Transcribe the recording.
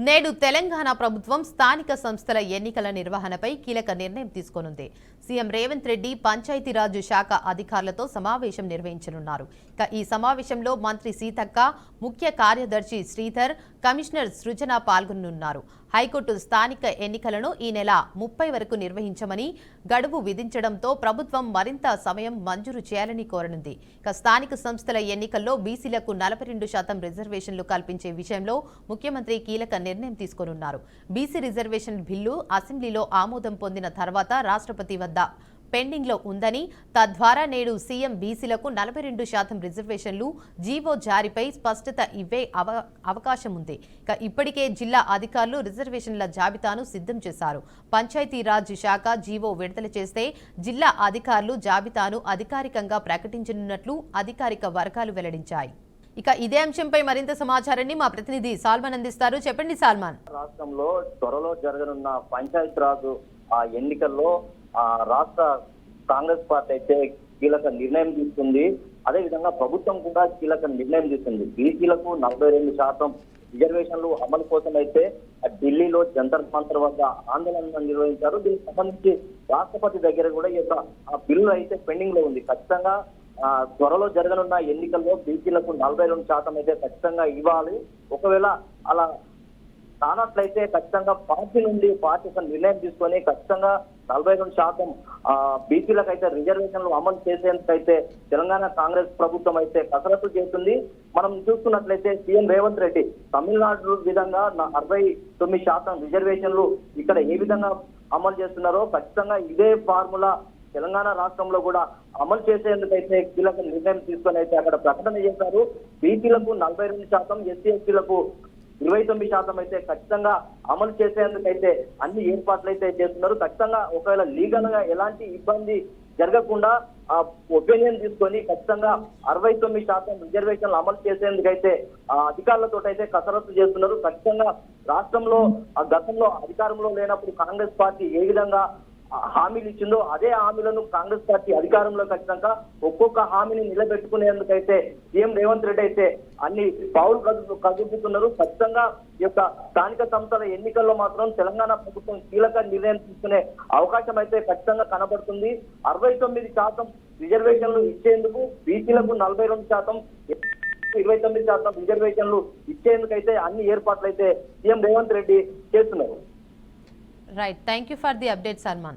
నేడు తెలంగాణ ప్రభుత్వం స్థానిక సంస్థల ఎన్నికల నిర్వహణపై కీలక నిర్ణయం తీసుకోనుంది. సీఎం రేవంత్ రెడ్డి పంచాయతీరాజ్ శాఖ అధికారులతో సమావేశం నిర్వహించనున్నారు. ఈ సమావేశంలో మంత్రి సీతక్క, ముఖ్య కార్యదర్శి శ్రీధర్, కమిషనర్ సృజన పాల్గొనున్నారు. హైకోర్టు స్థానిక ఎన్నికలను ఈ నెల 30 వరకు నిర్వహించమని గడువు విధించడంతో ప్రభుత్వం మరింత సమయం మంజూరు చేయాలని కోరనుంది. స్థానిక సంస్థల ఎన్నికల్లో బీసీలకు 42% రిజర్వేషన్లు కల్పించే విషయంలో ముఖ్యమంత్రి కీలక నిర్ణయం తీసుకోనున్నారు. బీసీ రిజర్వేషన్ బిల్లు అసెంబ్లీలో ఆమోదం పొందిన తర్వాత రాష్ట్రపతి వద్ద పెండింగ్ లో ఉందని, తద్వారా నేడు సీఎం బీసీలకు 42% రిజర్వేషన్లు జీవో జారీపై స్పష్టత ఇవ్వే అవకాశం ఉంది. ఇప్పటికే జిల్లా అధికారులు రిజర్వేషన్ల జాబితాను సిద్ధం చేశారు. పంచాయతీరాజ్ శాఖ జీవో విడుదల చేస్తే జిల్లా అధికారులు జాబితాను అధికారికంగా ప్రకటించనున్నట్లు అధికారిక వర్గాలు వెల్లడించాయి. ఇదే అంశంపై మరింత సమాచారాన్ని మా ప్రతినిధి సాల్మాన్ అందిస్తారు. చెప్పండి సాల్మాన్. రాష్ట్రంలో త్వరలో జరగనున్న పంచాయతీరాజ్ ఎన్నికల్లో రాష్ట్ర కాంగ్రెస్ పార్టీ అయితే కీలక నిర్ణయం తీసుకుంది. అదేవిధంగా ప్రభుత్వం కూడా కీలక నిర్ణయం తీసుకుంది. బీసీలకు 42% రిజర్వేషన్లు అమలు కోసం అయితే ఢిల్లీలో జంతర్ మంతర్ వద్ద ఆందోళన నిర్వహించారు. దీనికి సంబంధించి రాష్ట్రపతి దగ్గర కూడా ఈ బిల్లు అయితే పెండింగ్ లో ఉంది. ఖచ్చితంగా త్వరలో జరగనున్న ఎన్నికల్లో బీసీలకు 42% అయితే ఖచ్చితంగా ఇవ్వాలి. ఒకవేళ అలా కానట్లయితే ఖచ్చితంగా పార్టీ ఒక నిర్ణయం తీసుకొని ఖచ్చితంగా 42% బీసీలకు అయితే రిజర్వేషన్లు అమలు చేసేందుకైతే తెలంగాణ కాంగ్రెస్ ప్రభుత్వం అయితే కసరత్తు చేస్తుంది. మనం చూసుకున్నట్లయితే సీఎం రేవంత్ రెడ్డి తమిళనాడు విధంగా 69% రిజర్వేషన్లు ఇక్కడ ఏ విధంగా అమలు చేస్తున్నారో ఖచ్చితంగా ఇదే ఫార్ములా తెలంగాణ రాష్ట్రంలో కూడా అమలు చేసేందుకైతే కీలక నిర్ణయం తీసుకొని అయితే అక్కడ ప్రకటన చేశారు. బీసీలకు 42%, ఎస్సీ ఎస్టీలకు 29% అయితే ఖచ్చితంగా అమలు చేసేందుకైతే అన్ని ఏర్పాట్లు అయితే చేస్తున్నారు. ఖచ్చితంగా ఒకవేళ లీగల్ గా ఎలాంటి ఇబ్బంది జరగకుండా ఒపీనియన్ తీసుకొని ఖచ్చితంగా 69% రిజర్వేషన్లు అమలు చేసేందుకైతే అధికారులతో అయితే కసరత్తు చేస్తున్నారు. ఖచ్చితంగా రాష్ట్రంలో గతంలో అధికారంలో లేనప్పుడు కాంగ్రెస్ పార్టీ ఏ విధంగా హామీలు ఇచ్చిందో అదే హామీలను కాంగ్రెస్ పార్టీ అధికారంలోకి వచ్చినాక ఒక్కొక్క హామీని నిలబెట్టుకునేందుకైతే సీఎం రేవంత్ రెడ్డి అయితే అన్ని పావులు కదుపుతున్నారు. ఖచ్చితంగా ఈ యొక్క స్థానిక సంస్థల ఎన్నికల్లో మాత్రం తెలంగాణ ప్రభుత్వం కీలక నిర్ణయం తీసుకునే అవకాశం అయితే ఖచ్చితంగా కనబడుతుంది. 69% రిజర్వేషన్లు ఇచ్చేందుకు, బీసీలకు 42%, 29% రిజర్వేషన్లు ఇచ్చేందుకైతే అన్ని ఏర్పాట్లు అయితే సీఎం రేవంత్ రెడ్డి చేస్తున్నారు. Right. Thank you for the update, Salman.